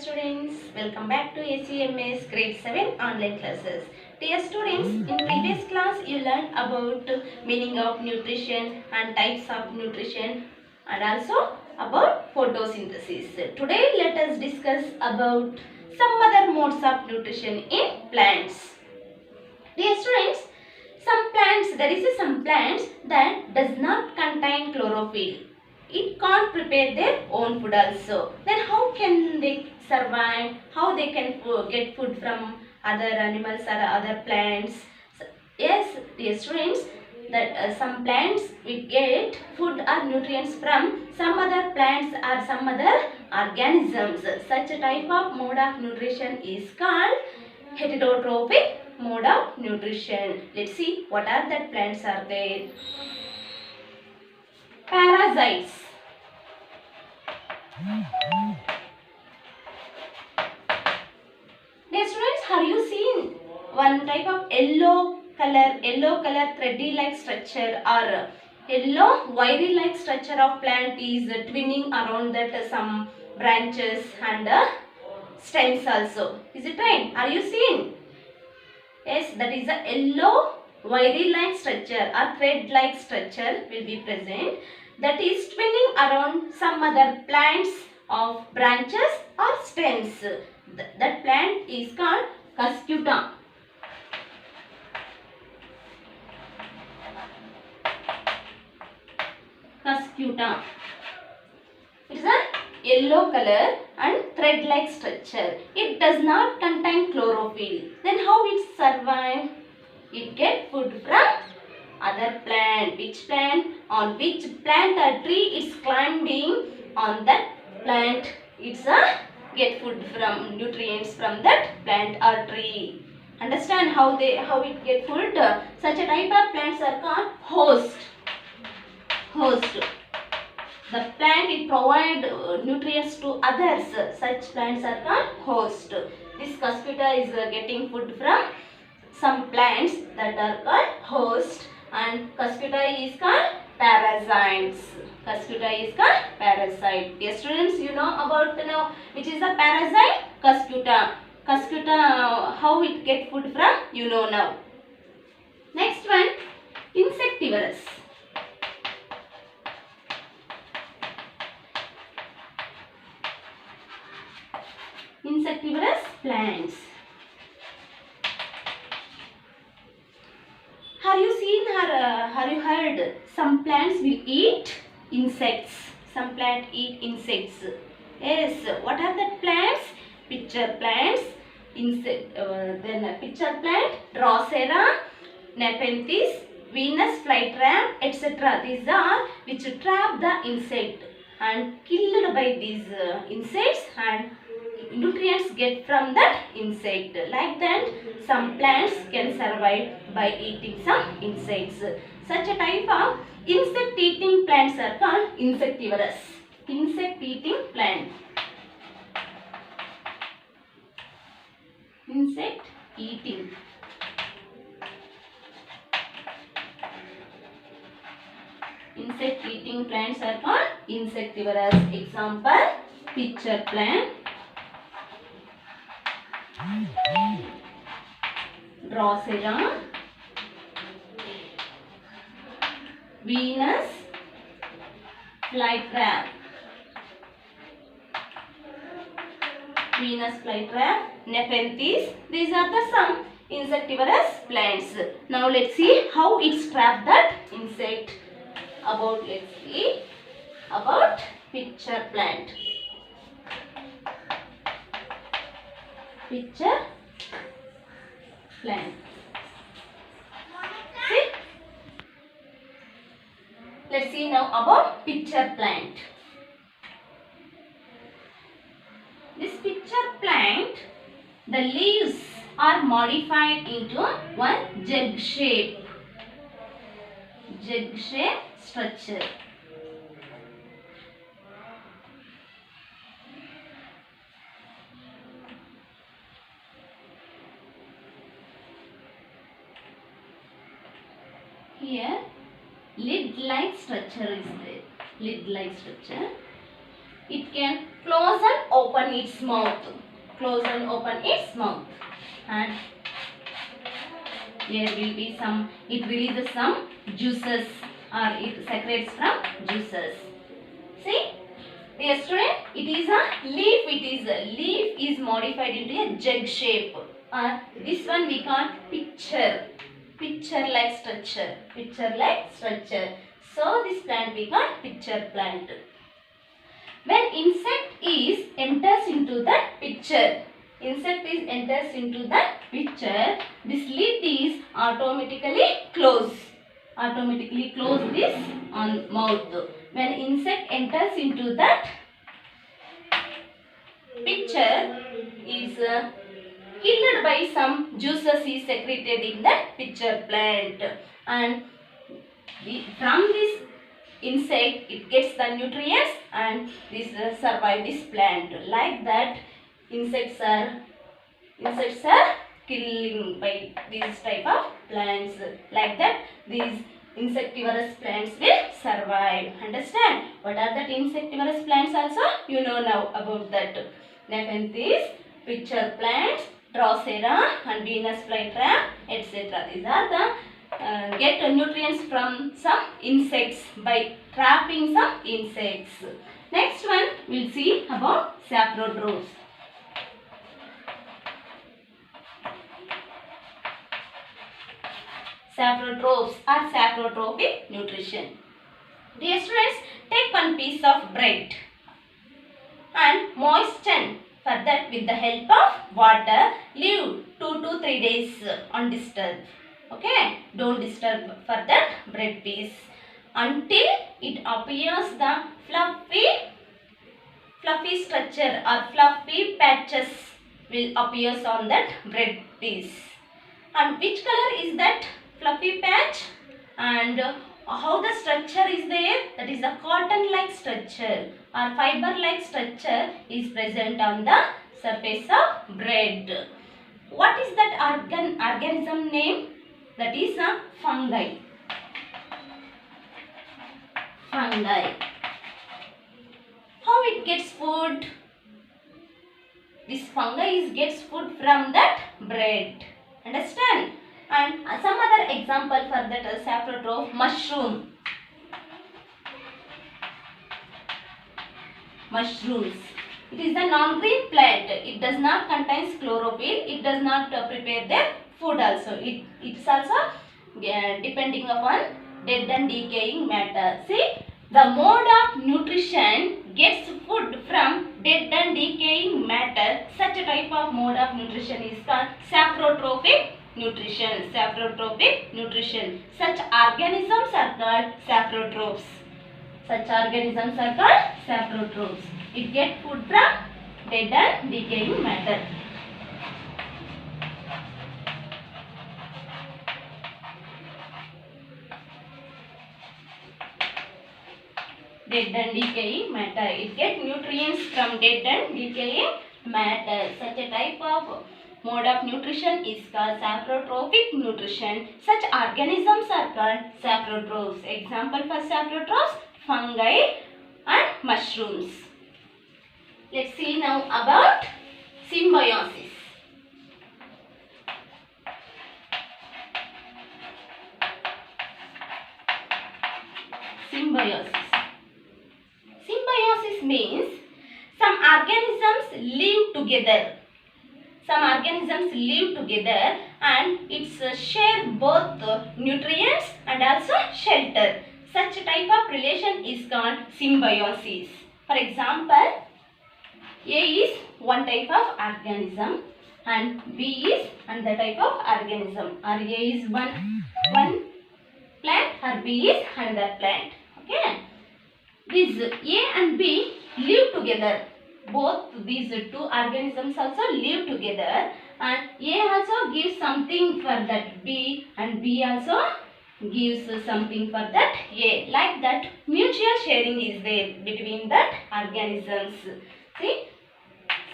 students, welcome back to ACMS grade 7 online classes. Dear students, in previous class you learned about meaning of nutrition and types of nutrition and also about photosynthesis. Today let us discuss about some other modes of nutrition in plants. Dear students, there is some plants that does not contain chlorophyll. It can't prepare their own food also. Then how can they survive? How they can get food from other animals or other plants? Yes, dear students, that some plants we get food or nutrients from some other plants or some other organisms. Such a type of mode of nutrition is called heterotrophic mode of nutrition. Let's see what are that plants are there. Parasites. Dear students, have you seen one type of yellow color thready like structure or yellow wiry like structure of plant is twinning around that some branches and stems also. Is it right? Are you seeing? Yes, that is a yellow wiry like structure or thread like structure will be present, that is twinning around some other plants of branches or stems. That plant is called Cuscuta. Cuscuta. It is a yellow color and thread like structure. It does not contain chlorophyll. Then how it survive? It get food from other plant. Which plant? On which plant or tree it's climbing, on that plant it's a get food from nutrients from that plant or tree. Understand how it get food? Such a type of plants are called host. The plant it provide nutrients to others. Such plants are called host. This Cuscuta is getting food from some plants that are called host, and Cuscuta is called parasites. Cuscuta is called parasite. Dear students, you know about which is a parasite? Cuscuta. Cuscuta, how it get food from? You know now. Next one, insectivorous. Insectivorous plants. Have you seen or have you heard some plants will eat insects? Some plants eat insects. Yes, what are the plants? Pitcher plants, then pitcher plant, Drosera, Nepenthes, Venus flytrap, etc. These are which trap the insect and killed by these insects, and nutrients get from that insect. Like that, some plants can survive by eating some insects. Such a type of insect eating plants are called insectivorous. Insect eating plant. Insect eating. Insect eating plants are called insectivorous. Example, pitcher plant, Drosera, Venus flytrap. Venus flytrap, Nepenthes. These are the some insectivorous plants. Now let's see how it trap that insect. Let's see about pitcher plant. Pitcher plant. See? Let's see now about pitcher plant. This pitcher plant, the leaves are modified into one jug shape structure. Here, lid-like structure is there. Lid-like structure. It can close and open its mouth. Close and open its mouth. And there will be some, it releases some juices or it secretes from juices. See, dear student, it is a leaf. Leaf is modified into a jug shape. This one we call picture. Picture like structure. Picture like structure. So this plant we call picture plant. When insect is enters into the picture, enters into the picture, this lid is automatically close. Automatically close this on mouth. When insect enters into that picture is killed by some juices is secreted in that picture plant, and from this insect it gets the nutrients and this survive this plant. Like that insects are killing by these type of plants. Like that these insectivorous plants will survive. Understand what are that insectivorous plants also? You know now about that. Nepenthes, picture plants, Drosera and Venus flytrap, etc. These are the get nutrients from some insects by trapping some insects. Next one we'll see about saprotrophs. Saprotrophs or saprotrophic nutrition. Dear students, take one piece of bread and moisten for that with the help of water. Leave 2 to 3 days undisturbed. Okay, don't disturb for that bread piece until it appears the fluffy structure or fluffy patches will appears on that bread piece. And which color is that fluffy patch? And how the structure is there? That is a cotton like structure or fiber like structure is present on the surface of bread. What is that organism name? That is a fungi. Fungi. How it gets food? This fungi gets food from that bread. Understand? And some other example for that saprotroph, mushroom. Mushrooms. It is a non-green plant. It does not contain chlorophyll. It does not prepare their food also. It's also depending upon dead and decaying matter. See, the mode of nutrition gets food from dead and decaying matter. Such a type of mode of nutrition is called saprotrophic nutrition. Saprotrophic nutrition. Such organisms are called saprotrophs. Such organisms are called saprotrophs. It gets food from dead and decaying matter. Dead and decaying matter. It gets nutrients from dead and decaying matter. Such a type of mode of nutrition is called saprotrophic nutrition. Such organisms are called saprotrophs. Example for saprotrophs, fungi and mushrooms. Let's see now about symbiosis. Symbiosis. Symbiosis means some organisms live together. Some organisms live together and it's share both nutrients and also shelter. Such a type of relation is called symbiosis. For example, A is one type of organism and B is another type of organism. Or A is one plant or B is another plant. Okay. These A and B live together. Both these two organisms also live together and A also gives something for that B and B also gives something for that A. Like that mutual sharing is there between that organisms. See,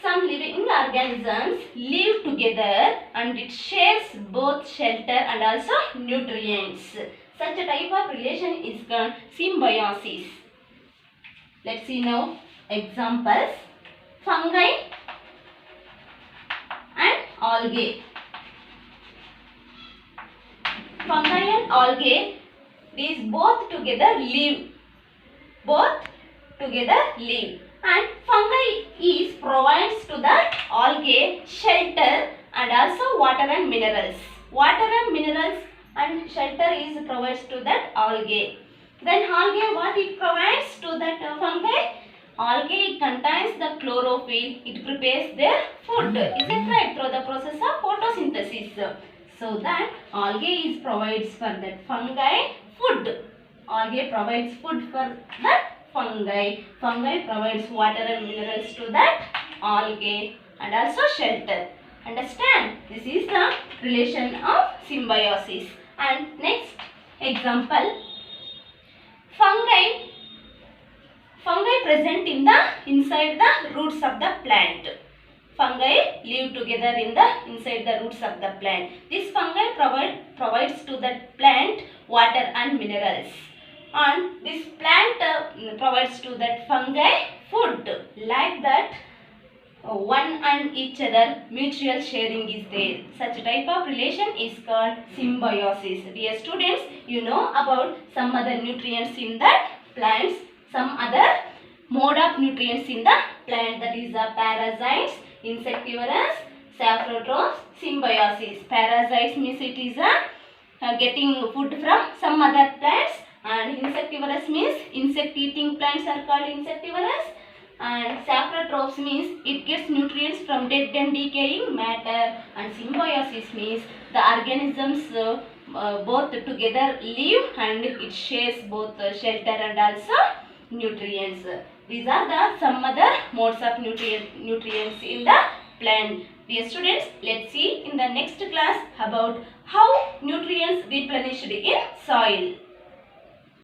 some living organisms live together and it shares both shelter and also nutrients. Such a type of relation is called symbiosis. Let's see now examples. fungi and algae. Fungi and algae, these both together live. And fungi is provides to the algae shelter and also water and minerals. Water and minerals and shelter is provides to that algae. Then algae, what it provides to that fungi? Algae contains the chlorophyll. It prepares their food. Is it right? Through the process of photosynthesis. So that algae is provides for that fungi food. Algae provides food for that fungi. Fungi provides water and minerals to that algae and also shelter. Understand? This is the relation of symbiosis. And next example, fungi present in the inside the roots of the plant. Fungi live together in the inside the roots of the plant. This fungi provides to the plant water and minerals. And this plant provides to that fungi food. Like that, one and each other mutual sharing is there. Such type of relation is called symbiosis. Dear students, you know about some other nutrients in the plants, some other mode of nutrients in the plant, that is the parasites, insectivorous, saprotrophs, symbiosis. Parasites means it is getting food from some other plants, and insectivorous means insect eating plants are called insectivorous, and saprotrophs means it gets nutrients from dead and decaying matter, and symbiosis means the organisms both together live and it shares both shelter and also nutrients. These are the some other modes of nutrients in the plant. Dear students, let's see in the next class about how nutrients replenished in soil.